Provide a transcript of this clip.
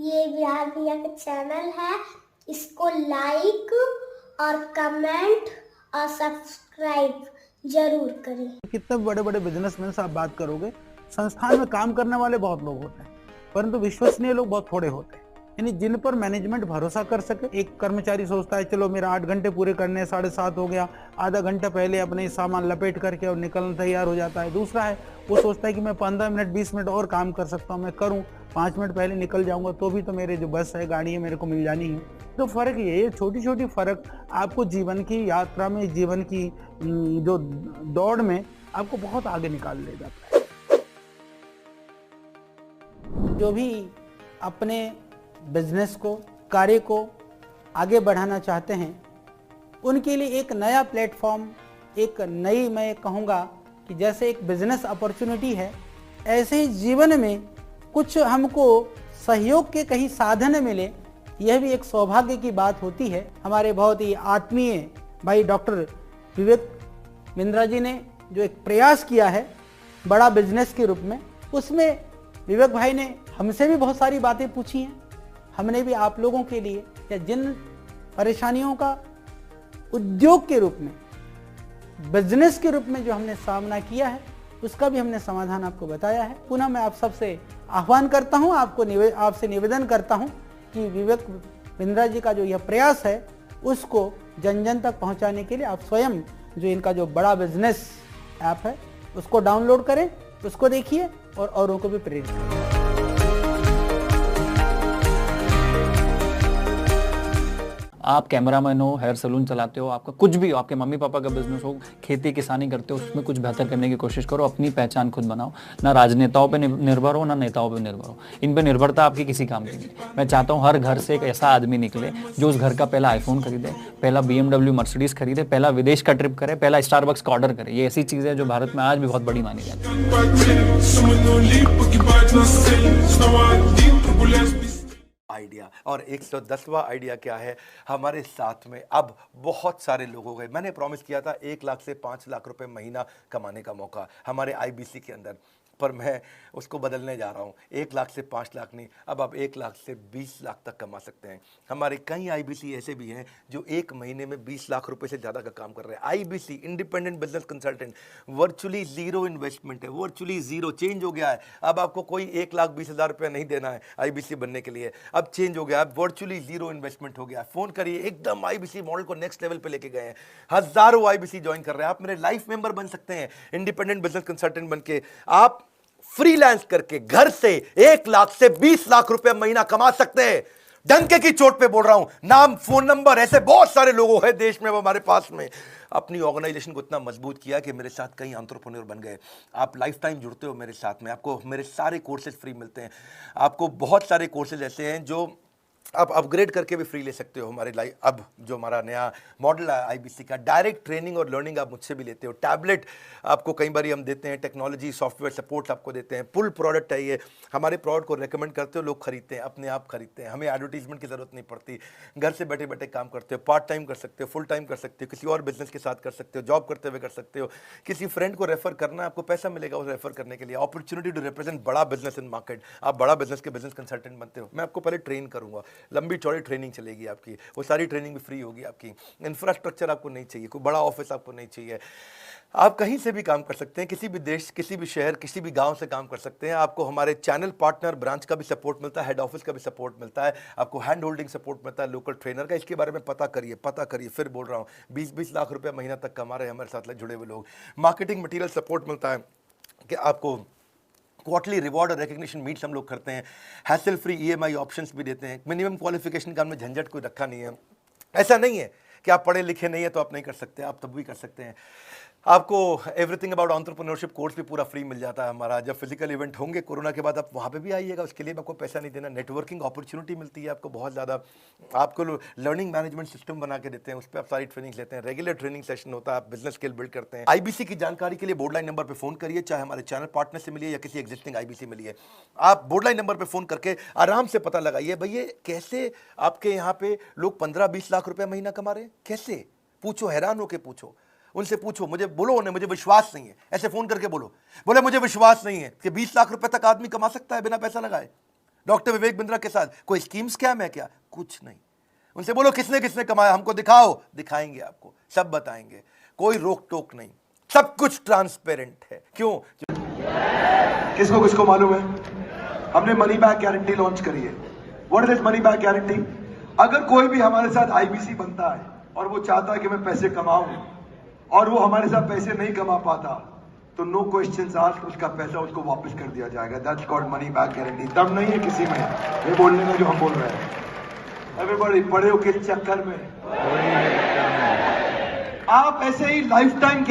ये बिहार भैया का चैनल है, इसको लाइक और कमेंट और सब्सक्राइब जरूर करें। कितने बड़े बड़े बिजनेसमैन से आप बात करोगे, संस्थान में काम करने वाले बहुत लोग होते हैं, परंतु विश्वसनीय लोग बहुत थोड़े होते हैं। यानी जिन पर मैनेजमेंट भरोसा कर सके। एक कर्मचारी सोचता है चलो मेरा 8 घंटे पूरे करने हैं, 7:30 हो गया, आधा घंटा पहले अपने सामान लपेट करके और निकलना तैयार हो जाता है। दूसरा है वो सोचता है कि मैं 15 मिनट 20 मिनट और काम कर सकता हूँ, मैं करूँ, 5 मिनट पहले निकल जाऊंगा तो भी तो मेरे जो बस है, गाड़ी है, मेरे को मिल जानी है। तो फर्क ये छोटी छोटी फर्क आपको जीवन की यात्रा में, जीवन की जो दौड़ में आपको बहुत आगे निकाल ले जाता है। जो भी अपने बिजनेस को, कार्य को आगे बढ़ाना चाहते हैं, उनके लिए एक नया प्लेटफॉर्म, एक नई, मैं कहूँगा कि जैसे एक बिजनेस अपॉर्चुनिटी है, ऐसे ही जीवन में कुछ हमको सहयोग के कहीं साधन मिले, यह भी एक सौभाग्य की बात होती है। हमारे बहुत ही आत्मीय भाई डॉक्टर विवेक बिंद्रा जी ने जो एक प्रयास किया है बड़ा बिजनेस के रूप में, उसमें विवेक भाई ने हमसे भी बहुत सारी बातें पूछी हैं। हमने भी आप लोगों के लिए या जिन परेशानियों का उद्योग के रूप में, बिजनेस के रूप में जो हमने सामना किया है, उसका भी हमने समाधान आपको बताया है। पुनः मैं आप सबसे आह्वान करता हूं, आपसे निवेदन करता हूं कि विवेक बिंद्रा जी का जो यह प्रयास है उसको जन जन तक पहुंचाने के लिए आप स्वयं जो इनका जो बड़ा बिजनेस ऐप है उसको डाउनलोड करें, उसको देखिए और औरों को भी प्रेरित करें। आप कैमरामैन हो, हेयर सलून चलाते हो, आपका कुछ भी हो, आपके मम्मी पापा का बिजनेस हो, खेती किसानी करते हो, उसमें कुछ बेहतर करने की कोशिश करो। अपनी पहचान खुद बनाओ, ना राजनेताओं पे निर्भर हो, ना नेताओं पे निर्भर हो। इन पे निर्भरता आपकी किसी काम की नहीं। मैं चाहता हूँ हर घर से एक ऐसा आदमी निकले जो उस घर का पहला आईफोन खरीदे, पहला BMW मर्सिडीज खरीदे, पहला विदेश का ट्रिप करे, पहला स्टारबक्स का ऑर्डर करे। ये ऐसी चीज़ है जो भारत में आज भी बहुत बड़ी मानी जाती है। आइडिया और 110वां आइडिया क्या है? हमारे साथ में अब बहुत सारे लोगों गए। मैंने प्रॉमिस किया था 1 लाख से 5 लाख रुपए महीना कमाने का मौका हमारे IBC के अंदर, पर मैं उसको बदलने जा रहा हूँ। 1 लाख से 5 लाख नहीं, अब आप 1 लाख से 20 लाख तक कमा सकते हैं। हमारे कई IBC ऐसे भी हैं जो 1 महीने में 20 लाख रुपए से ज़्यादा का काम कर रहे हैं। IBC independent business consultant, virtually zero investment है, वर्चुअली जीरो। चेंज हो गया है, अब आपको कोई 1,20,000 रुपया नहीं देना है IBC बनने के लिए। अब चेंज हो गया है, वर्चुअली जीरो इन्वेस्टमेंट हो गया है। फोन करिए, एकदम IBC मॉडल को नेक्स्ट लेवल पे लेके गए हैं। हजारों IBC ज्वाइन कर रहे हैं। आप मेरे लाइफ मेंबर बन सकते हैं इंडिपेंडेंट बिजनेस कंसल्टेंट बन के। आप फ्रीलांस करके घर से 1 लाख से 20 लाख रुपए महीना कमा सकते हैं। डंके की चोट पे बोल रहा हूं, नाम, फोन नंबर, ऐसे बहुत सारे लोग हैं देश में हमारे पास में। अपनी ऑर्गेनाइजेशन को इतना मजबूत किया कि मेरे साथ कई एंटरप्रेन्योर बन गए। आप लाइफ टाइम जुड़ते हो मेरे साथ में, आपको मेरे सारे कोर्सेज फ्री मिलते हैं। आपको बहुत सारे कोर्सेज ऐसे हैं जो आप अपग्रेड करके भी फ्री ले सकते हो हमारे लाइफ। अब जो हमारा नया मॉडल है IBC का, डायरेक्ट ट्रेनिंग और लर्निंग आप मुझसे भी लेते हो। टैबलेट आपको कई बार हम देते हैं, टेक्नोलॉजी सॉफ्टवेयर सपोर्ट आपको देते हैं। फुल प्रोडक्ट है ये। हमारे प्रोडक्ट को रेकमेंड करते हो, लोग खरीदते हैं, अपने आप खरीदते हैं। हमें एडवर्टीजमेंट की जरूरत नहीं पड़ती। घर से बैठे बैठे काम करते हो, पार्ट टाइम कर सकते हो, फुल टाइम कर सकते हो, किसी और बिजनेस के साथ कर सकते हो, जॉब करते हुए कर सकते हो। किसी फ्रेंड को रेफर करना है, आपको पैसा मिलेगा उसे रेफर करने के लिए। अपॉर्चुनिटी टू रिप्रेजेंट बड़ा बिजनेस इन मार्केट। आप बड़ा बिजनेस के बिजनेस कंसल्टेंट बनते हो, मैं आपको पहले ट्रेन करूंगा, लंबी चौड़ी ट्रेनिंग चलेगी आपकी, वो सारी ट्रेनिंग भी फ्री होगी आपकी। इंफ्रास्ट्रक्चर आपको नहीं चाहिए, कोई बड़ा ऑफिस आपको नहीं चाहिए। आप कहीं से भी काम कर सकते हैं, किसी भी देश, किसी भी शहर, किसी भी गांव से काम कर सकते हैं। आपको हमारे चैनल पार्टनर ब्रांच का भी सपोर्ट मिलता है, हेड ऑफिस का भी सपोर्ट मिलता है, आपको हैंड होल्डिंग सपोर्ट मिलता है, लोकल ट्रेनर का। इसके बारे में पता करिए, पता करिए, फिर बोल रहा हूँ, 20-20 लाख रुपया महीना तक कमा रहे हैं हमारे साथ जुड़े हुए लोग। मार्केटिंग मटीरियल सपोर्ट मिलता है कि आपको क्वार्टरली रिवॉर्ड और रिकग्निशन मीट्स हम लोग करते हैं। हैसल फ्री EMI ऑप्शंस भी देते हैं। मिनिमम क्वालिफिकेशन का हमने झंझट कोई रखा नहीं है। ऐसा नहीं है कि आप पढ़े लिखे नहीं है तो आप नहीं कर सकते, आप तब भी कर सकते हैं। आपको एवरीथिंग अबाउट एंटरप्रेन्योरशिप कोर्स भी पूरा फ्री मिल जाता है हमारा। जब फिजिकल इवेंट होंगे कोरोना के बाद, आप वहाँ पे भी आइएगा, उसके लिए आपको पैसा नहीं देना। नेटवर्किंग अपॉर्चुनिटी मिलती है आपको बहुत ज़्यादा। आपको लर्निंग मैनेजमेंट सिस्टम बना के देते हैं, उस पर आप सारी ट्रेनिंग लेते हैं। रेगुलर ट्रेनिंग सेशन होता है, आप बिजनेस स्किल बिल्ड करते हैं। IBC की जानकारी के लिए बोर्डलाइन नंबर पर फोन करिए, चाहे हमारे चैनल पार्टनर से मिलिए या किसी एग्जिस्टिंग IBC मिलिए। आप बोर्डलाइन नंबर पर फोन करके आराम से पता लगाइए, भैया कैसे आपके यहाँ पे लोग 15-20 लाख रुपये महीना कमा रहे हैं, कैसे? पूछो, हैरान होके पूछो, उनसे पूछो। मुझे बोलो उन्हें, मुझे विश्वास नहीं है, ऐसे फोन करके बोलो, बोले मुझे विश्वास नहीं है कि 20 लाख रुपए तक आदमी कमा सकता है बिना पैसा लगाए। डॉक्टर विवेक बिंद्रा के साथ कोई स्कीम स्कैम है क्या? कुछ नहीं। उनसे बोलो किसने किसने कमाया, हमको दिखाओ, दिखाएंगे आपको, सब बताएंगे, कोई रोक टोक नहीं, सब कुछ ट्रांसपेरेंट है। क्यों? किसको किसको मालूम है, हमने मनी बैक गारंटी लॉन्च करी है। What is money back guarantee? अगर कोई भी हमारे साथ आईबीसी बनता है और वो चाहता है कि मैं पैसे कमाऊं और वो हमारे साथ पैसे नहीं कमा पाता, तो नो क्वेश्चंस आस्क्ड, उसका पैसा उसको वापस कर दिया जाएगा। That's called money back guarantee. दम नहीं है किसी में ये बोलने में जो हम बोल रहे हैं। एवरीबॉडी पढ़े हो किस चक्कर में? आप ऐसे ही लाइफ टाइम